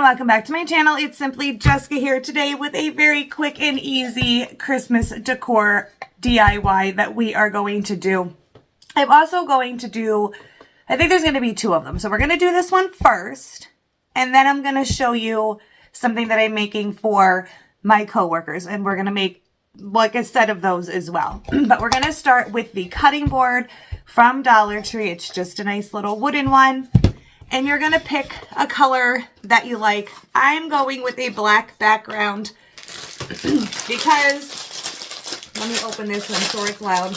welcome back to my channel. It's simply Jessica here today with a very quick and easy Christmas decor DIY that we are going to do. I'm also going to do, I think there's going to be two of them. So we're going to do this one first, and then I'm going to show you something that I'm making for my coworkers, and we're going to make like a set of those as well. But we're going to start with the cutting board from Dollar Tree. It's just a nice little wooden one. And you're going to pick a color that you like. I'm going with a black background because, let me open this one so it's loud.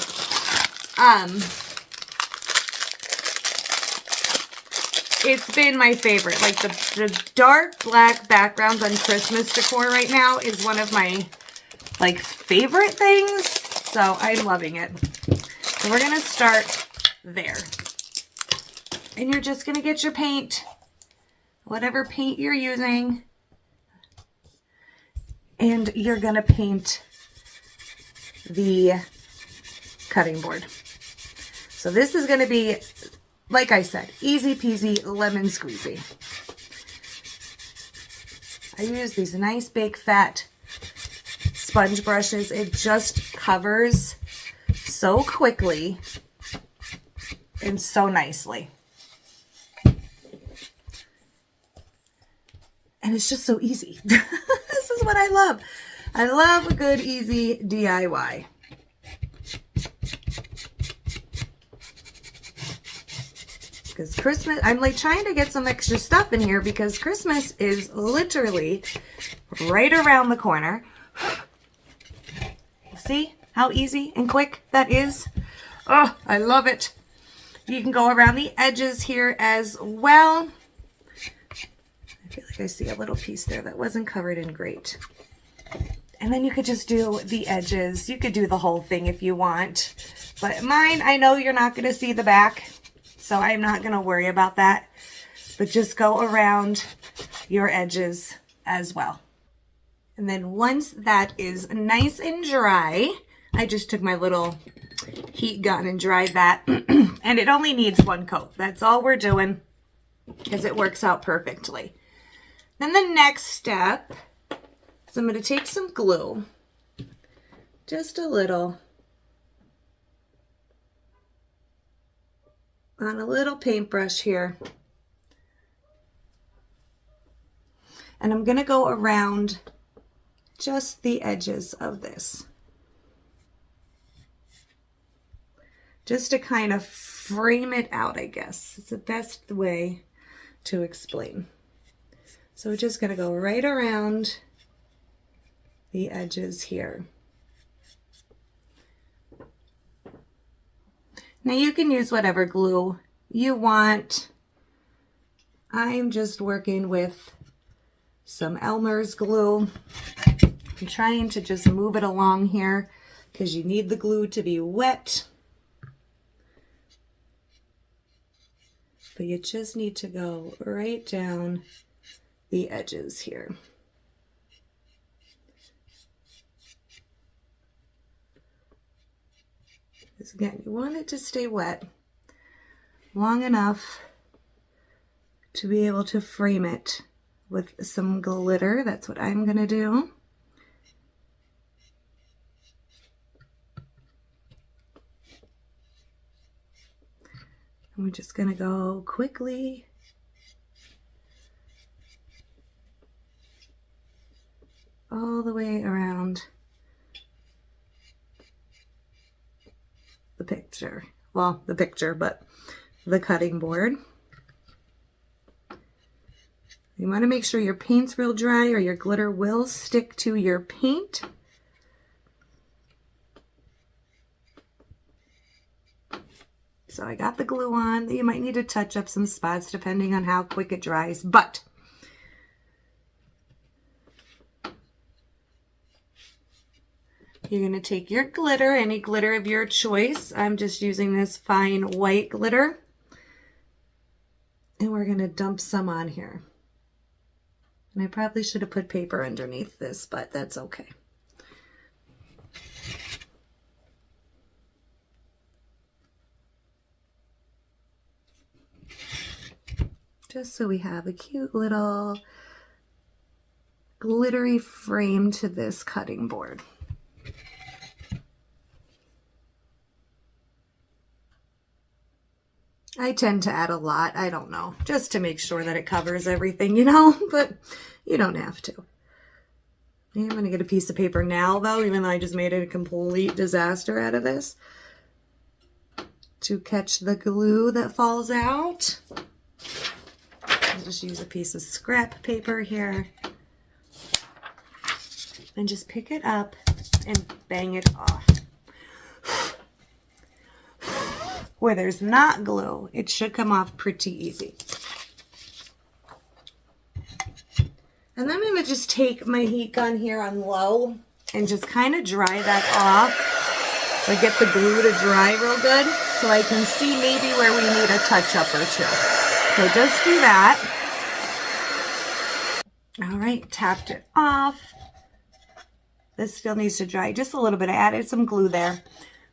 It's been my favorite. Like the dark black backgrounds on Christmas decor right now is one of my like favorite things. So I'm loving it. So we're going to start there. And you're just going to get your paint, whatever paint you're using, and you're going to paint the cutting board. So this is going to be, like I said, easy peasy lemon squeezy. I use these nice big fat sponge brushes. It just covers so quickly and so nicely. And it's just so easy. This is what I love. I love a good, easy DIY. Because Christmas, I'm like trying to get some extra stuff in here because Christmas is literally right around the corner. See how easy and quick that is? Oh, I love it. You can go around the edges here as well. I feel like I see a little piece there that wasn't covered in great. And then you could just do the edges. You could do the whole thing if you want. But mine, I know you're not going to see the back, so I'm not going to worry about that. But just go around your edges as well. And then once that is nice and dry, I just took my little heat gun and dried that. And it only needs one coat. That's all we're doing because it works out perfectly. Then the next step is I'm going to take some glue, just a little, on a little paintbrush here. And I'm going to go around just the edges of this, just to kind of frame it out, I guess. It's the best way to explain. So we're just going to go right around the edges here. Now you can use whatever glue you want. I'm just working with some Elmer's glue. I'm trying to just move it along here because you need the glue to be wet. But you just need to go right down the edges here. Because again, you want it to stay wet long enough to be able to frame it with some glitter. That's what I'm going to do. And we're just going to go quickly all the way around the picture. Well, the picture, but the cutting board. You want to make sure your paint's real dry or your glitter will stick to your paint. So I got the glue on. You might need to touch up some spots depending on how quick it dries, but you're going to take your glitter, any glitter of your choice. I'm just using this fine white glitter. And we're going to dump some on here. And I probably should have put paper underneath this, but that's okay. Just so we have a cute little glittery frame to this cutting board. I tend to add a lot, I don't know, just to make sure that it covers everything, you know, but you don't have to. I'm going to get a piece of paper now, though, even though I just made it a complete disaster out of this, to catch the glue that falls out. I'll just use a piece of scrap paper here and just pick it up and bang it off. Where there's not glue, it should come off pretty easy. And then I'm going to just take my heat gun here on low and just kind of dry that off. Or get the glue to dry real good so I can see maybe where we need a touch-up or two. So just do that. All right, tapped it off. This still needs to dry just a little bit. I added some glue there.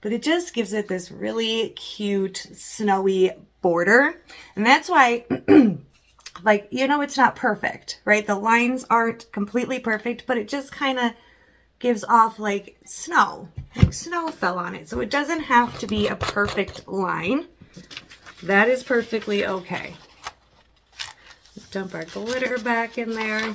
But it just gives it this really cute, snowy border. And that's why, like, you know, it's not perfect, right? The lines aren't completely perfect, but it just kind of gives off like snow fell on it. So it doesn't have to be a perfect line. That is perfectly okay. Dump our glitter back in there.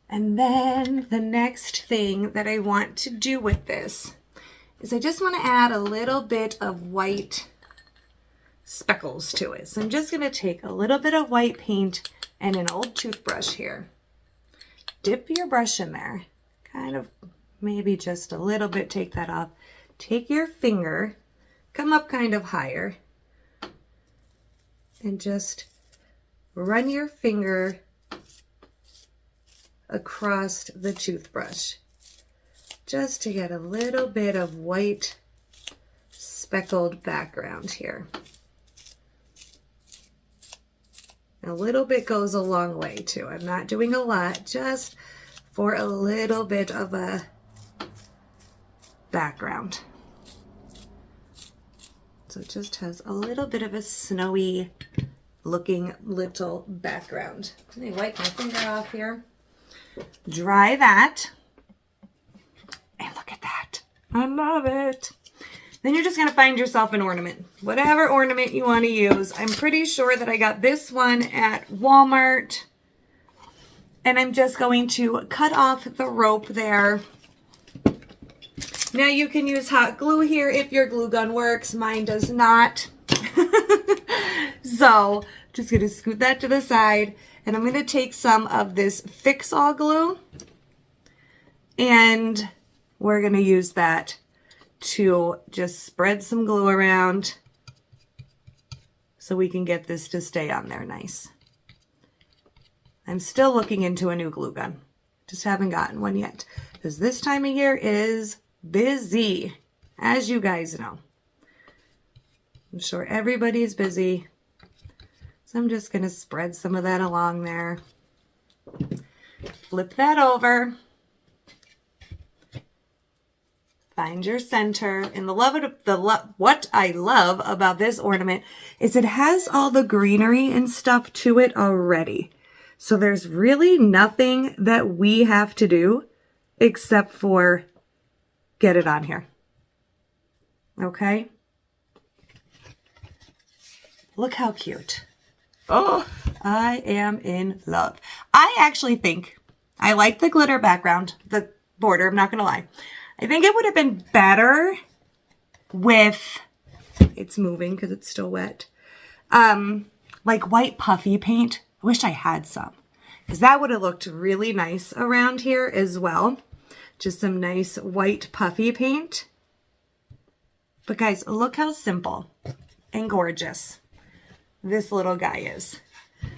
And then the next thing that I want to do with this is I just want to add a little bit of white speckles to it. So I'm just going to take a little bit of white paint and an old toothbrush here. Dip your brush in there. Kind of maybe just a little bit, take that off. Take your finger, come up kind of higher, and just run your finger across the toothbrush just to get a little bit of white speckled background here. A little bit goes a long way too. I'm not doing a lot, just for a little bit of a background. So it just has a little bit of a snowy looking little background. Let me wipe my finger off here. Dry that. And look at that. I love it. Then you're just going to find yourself an ornament. Whatever ornament you want to use. I'm pretty sure that I got this one at Walmart. And I'm just going to cut off the rope there. Now you can use hot glue here if your glue gun works. Mine does not. So just going to scoot that to the side. And I'm going to take some of this Fix-All glue. And we're going to use that to just spread some glue around so we can get this to stay on there nice. I'm still looking into a new glue gun. Just haven't gotten one yet. Because this time of year is busy, as you guys know. I'm sure everybody's busy. So I'm just going to spread some of that along there. Flip that over. Find your center. And what I love about this ornament is it has all the greenery and stuff to it already. So there's really nothing that we have to do except for get it on here. Okay? Look how cute. Oh, I am in love. I actually think I like the glitter background, the border, I'm not going to lie. I think it would have been better with, it's moving because it's still wet, like white puffy paint. I wish I had some because that would have looked really nice around here as well. Just some nice white puffy paint. But guys, look how simple and gorgeous this little guy is.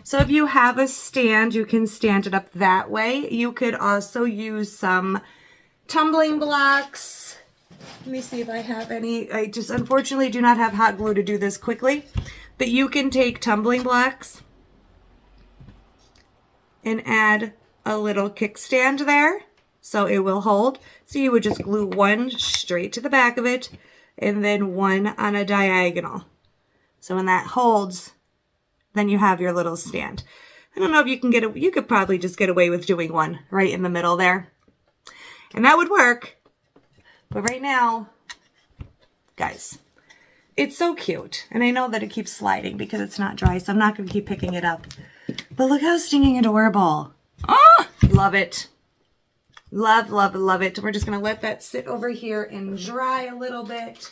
So if you have a stand, you can stand it up that way. You could also use some tumbling blocks. Let me see if I have any. I just unfortunately do not have hot glue to do this quickly. But you can take tumbling blocks and add a little kickstand there so it will hold. So you would just glue one straight to the back of it and then one on a diagonal. So when that holds, then you have your little stand. I don't know if you can you could probably just get away with doing one right in the middle there. And that would work. But right now, guys, it's so cute. And I know that it keeps sliding because it's not dry, so I'm not going to keep picking it up. But look how stinging adorable. Oh, love it. Love, love, love it. We're just going to let that sit over here and dry a little bit.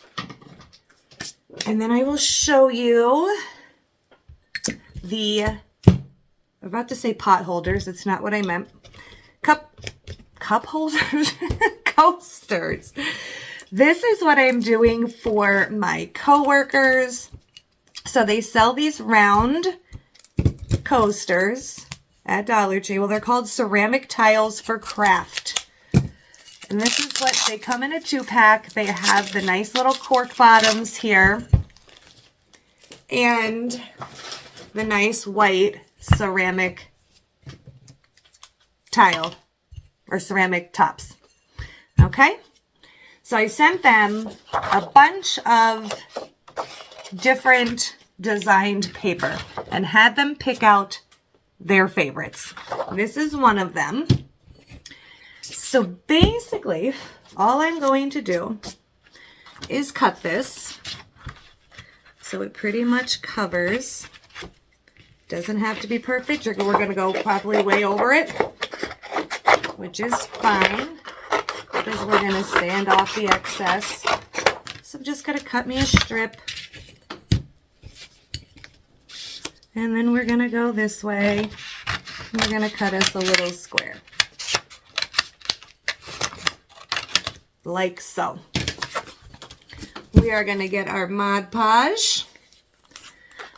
And then I will show you the, I'm about to say pot holders. It's not what I meant. Cup holders? Coasters. This is what I'm doing for my coworkers. So they sell these round coasters at Dollar Tree. Well, they're called ceramic tiles for craft. And this is what they come in a 2-pack. They have the nice little cork bottoms here. And the nice white ceramic tile or ceramic tops. Okay? So I sent them a bunch of different designed paper and had them pick out their favorites. This is one of them. So basically, all I'm going to do is cut this so it pretty much covers. Doesn't have to be perfect. We're going to go probably way over it, which is fine because we're going to sand off the excess. So I'm just going to cut me a strip. And then we're going to go this way. We're going to cut us a little square. Like so. We are going to get our Mod Podge.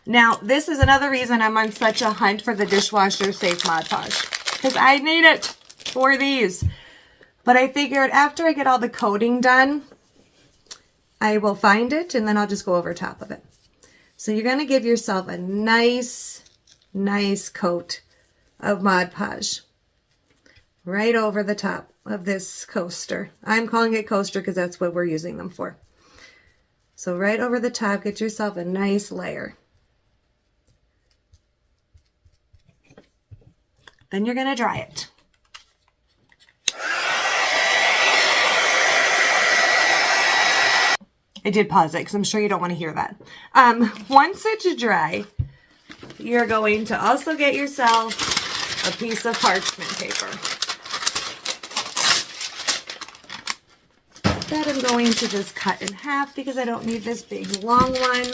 Now, this is another reason I'm on such a hunt for the dishwasher safe Mod Podge. Because I need it for these. But I figured after I get all the coating done, I will find it and then I'll just go over top of it. So you're going to give yourself a nice coat of Mod Podge right over the top of this coaster. I'm calling it coaster because that's what we're using them for. So right over the top, get yourself a nice layer. Then you're going to dry it. I did pause it because I'm sure you don't want to hear that. Once it's dry, you're going to also get yourself a piece of parchment paper. That I'm going to just cut in half because I don't need this big long one.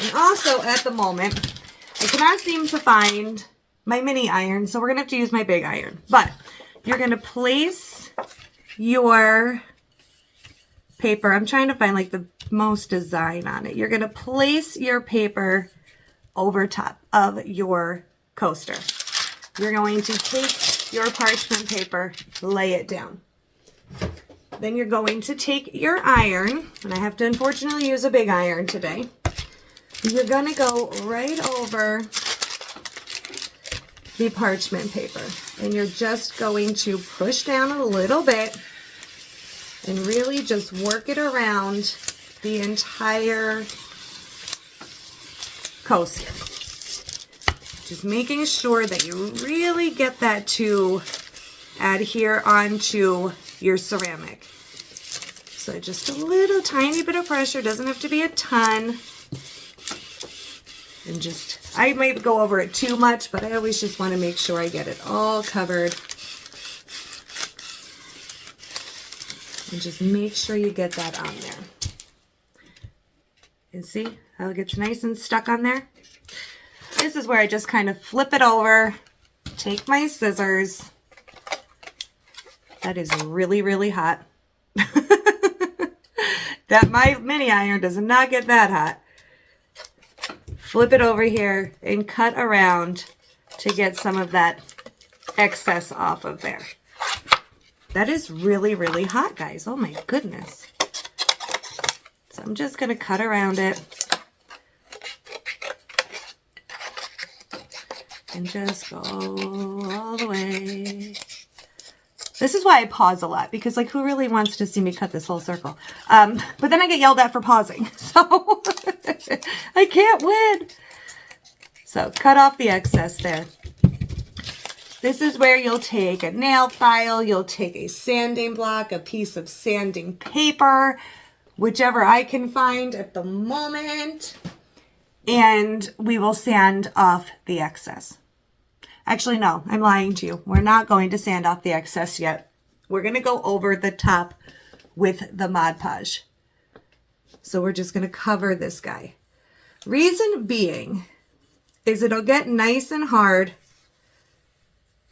And also at the moment, I cannot seem to find my mini iron, so we're going to have to use my big iron. But you're going to place your paper. I'm trying to find like the most design on it. You're going to place your paper over top of your coaster. You're going to take your parchment paper, lay it down. Then you're going to take your iron, and I have to unfortunately use a big iron today. You're going to go right over the parchment paper, and you're just going to push down a little bit and really just work it around the entire coaster. Just making sure that you really get that to adhere onto your ceramic. So just a little tiny bit of pressure, doesn't have to be a ton. And just, I might go over it too much, but I always just want to make sure I get it all covered. And just make sure you get that on there. And see how it gets nice and stuck on there? This is where I just kind of flip it over, take my scissors. That is really, really hot. That my mini iron does not get that hot. Flip it over here and cut around to get some of that excess off of there. That is really, really hot, guys. Oh my goodness. So I'm just going to cut around it. And just go all the way. This is why I pause a lot, because like who really wants to see me cut this whole circle? But then I get yelled at for pausing. So I can't win. So cut off the excess there. This is where you'll take a nail file, you'll take a sanding block, a piece of sanding paper, whichever I can find at the moment, and we will sand off the excess. Actually, no, I'm lying to you. We're not going to sand off the excess yet. We're going to go over the top with the Mod Podge. So we're just going to cover this guy. Reason being is it'll get nice and hard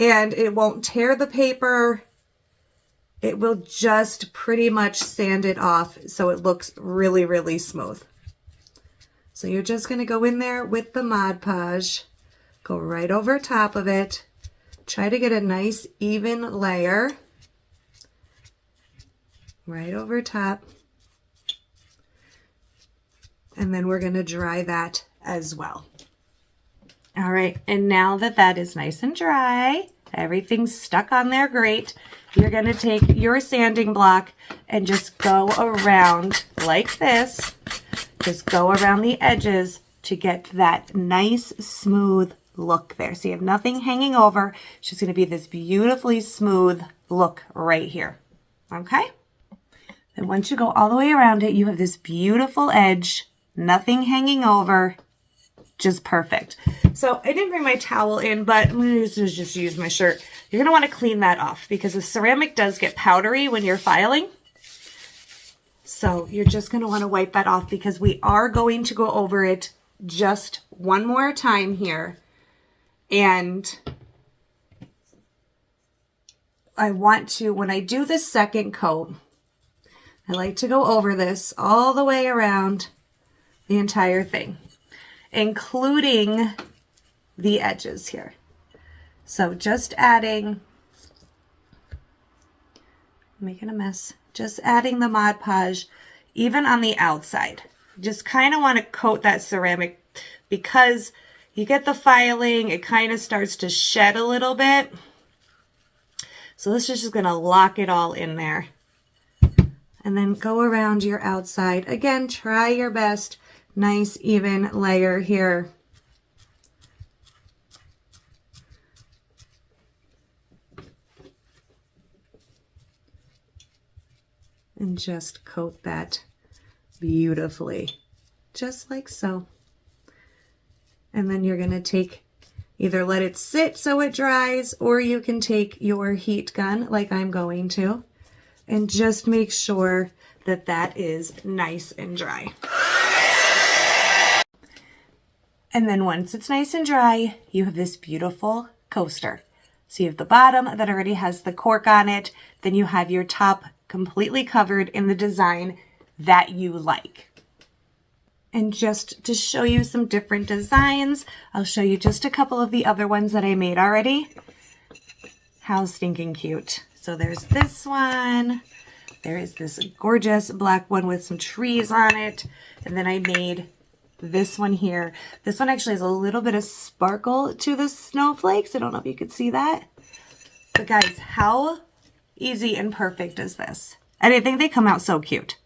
and it won't tear the paper. It will just pretty much sand it off so it looks really, really smooth. So you're just going to go in there with the Mod Podge, go right over top of it, try to get a nice even layer right over top. And then we're going to dry that as well. All right, and now that that is nice and dry, everything's stuck on there great, you're going to take your sanding block and just go around like this. Just go around the edges to get that nice smooth look there. So you have nothing hanging over. It's just going to be this beautifully smooth look right here. Okay? And once you go all the way around it, you have this beautiful edge, nothing hanging over, just perfect. So I didn't bring my towel in, but I'm going to just use my shirt. You're going to want to clean that off because the ceramic does get powdery when you're filing. So you're just going to want to wipe that off because we are going to go over it just one more time here. And I want to, when I do the second coat, I like to go over this all the way around the entire thing, including the edges here. So just adding, making a mess, just adding the Mod Podge even on the outside. Just kind of want to coat that ceramic because you get the filing, it kind of starts to shed a little bit. So this is just going to lock it all in there. And then go around your outside. Again, try your best. Nice even layer here. And just coat that beautifully, just like so. And then you're going to take, either let it sit so it dries, or you can take your heat gun like I'm going to, and just make sure that that is nice and dry. And then once it's nice and dry, you have this beautiful coaster. So you have the bottom that already has the cork on it. Then you have your top completely covered in the design that you like. And just to show you some different designs, I'll show you just a couple of the other ones that I made already. How stinking cute. So there's this one. There is this gorgeous black one with some trees on it. And then I made this one here. This one actually has a little bit of sparkle to the snowflakes. I don't know if you could see that. But guys, how easy and perfect is this? And I think they come out so cute.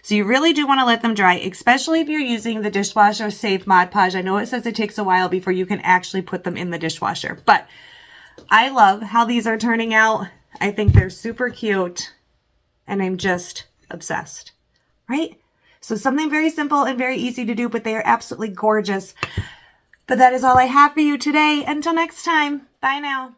So you really do want to let them dry, especially if you're using the dishwasher safe Mod Podge. I know it says it takes a while before you can actually put them in the dishwasher, but I love how these are turning out. I think they're super cute and I'm just obsessed, right? So something very simple and very easy to do, but they are absolutely gorgeous. But that is all I have for you today. Until next time, bye now.